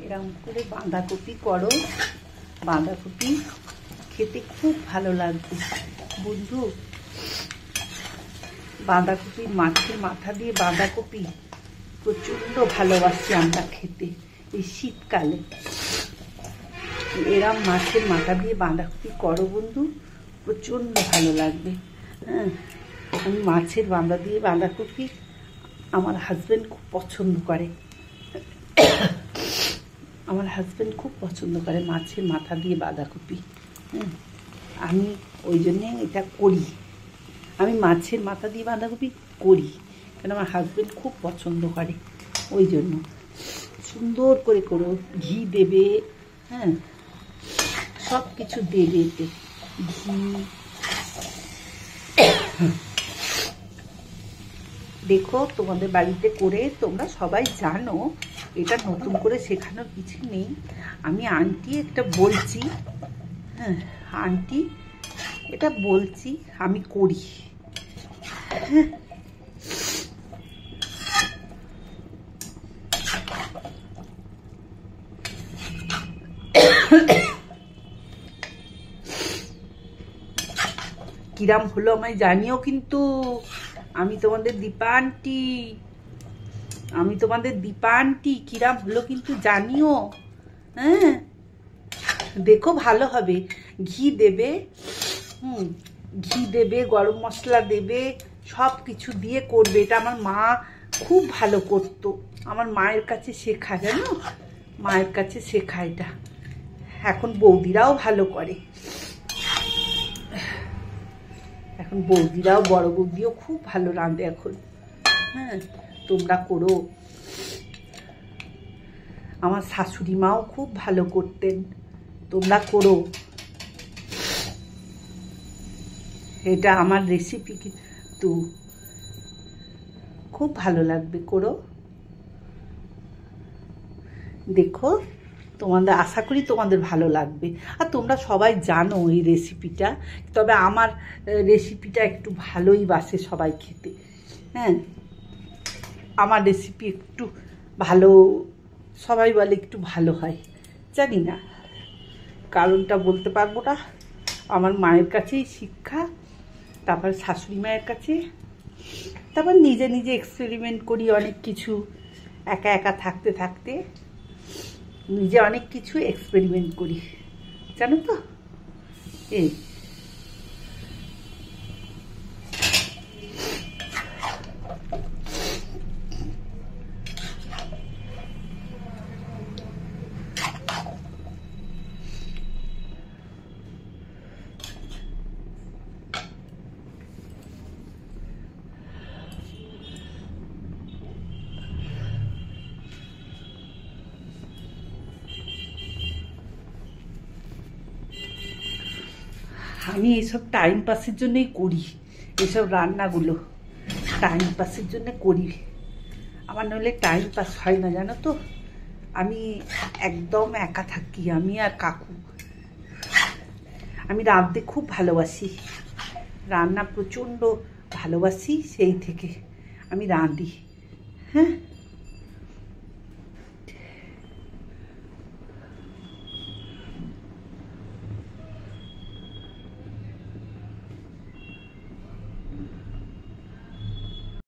এরকম করে বাঁধাকপি করো, বাঁধাকপি খেতে খুব ভালো লাগবে বন্ধু। বাঁধাকপি, মাছের মাথা দিয়ে বাঁধাকপি প্রচণ্ড ভালোবাসি আমরা খেতে এই শীতকালে। এরম মাছের মাথা দিয়ে বাঁধাকপি করো বন্ধু, প্রচণ্ড ভালো লাগবে। হ্যাঁ, আমি মাছের মাথা দিয়ে বাঁধাকপি আমার হাজব্যান্ড খুব পছন্দ করে, আমার হাজব্যান্ড খুব পছন্দ করে মাছের মাথা দিয়ে বাঁধাকপি। হ্যাঁ, আমি ওই জন্যে এটা করি, আমি মাছের মাথা দিয়ে বাঁধাকপি করি কেন আমার হাজব্যান্ড খুব পছন্দ করে, ওই জন্য। সুন্দর করে করো, ঘি দেবে, হ্যাঁ সব কিছু দেবে এতে, ঘি। দেখো তোমাদের বাড়িতে করে তোমরা সবাই জানো, এটা নতুন করে শেখানোর কিছু নেই। আমি আন্টি একটা বলছি, হ্যাঁ আন্টি এটা বলছি, আমি করি। হ্যাঁ, কিরাম হলো আমায় জানিও কিন্তু। আমি তোমাদের দীপা আন্টি, আমি তোমাদের দীপা আন্টি, কিরাম হলো কিন্তু জানিও। হ্যাঁ দেখো ভালো হবে, ঘি দেবে, ঘি দেবে, গরম মশলা দেবে, সব কিছু দিয়ে করবে। এটা আমার মা খুব ভালো করতো, আমার মায়ের কাছে শেখা, জানো মায়ের কাছে শেখা এটা। এখন বৌদিরাও ভালো করে, এখন বৌদিরাও, বড় বৌদিও খুব ভালো রাঁধে এখন। হ্যাঁ তোমরা করো। আমার শাশুড়ি মাও খুব ভালো করতেন, তোমরা করো। এটা আমার রেসিপি কিন্তু খুব ভালো লাগবে, করো। দেখো তোমাদের, আশা করি তোমাদের ভালো লাগবে। আর তোমরা সবাই জানো এই রেসিপিটা, তবে আমার রেসিপিটা একটু ভালোই বাসে সবাই খেতে। হ্যাঁ আমার রেসিপি একটু ভালো, সবাই বলে একটু ভালো হয়, জানি না কারণটা বলতে পারবো না। আমার মায়ের কাছেই শিক্ষা, তারপর শাশুড়ি মায়ের কাছে, তারপর নিজে নিজে এক্সপেরিমেন্ট করি অনেক কিছু। একা একা থাকতে থাকতে নিজে অনেক কিছু এক্সপেরিমেন্ট করি, জানো তো। এই আমি এইসব টাইম পাসের জন্যই করি, এইসব রান্নাগুলো টাইম পাসের জন্য করি। আমার নইলে টাইম পাস হয় না, জানো তো। আমি একদম একা থাকি, আমি আর কাকু। আমি রাঁধতে খুব ভালোবাসি, রান্না প্রচণ্ড ভালোবাসি, সেই থেকে আমি রাঁধি। হ্যাঁ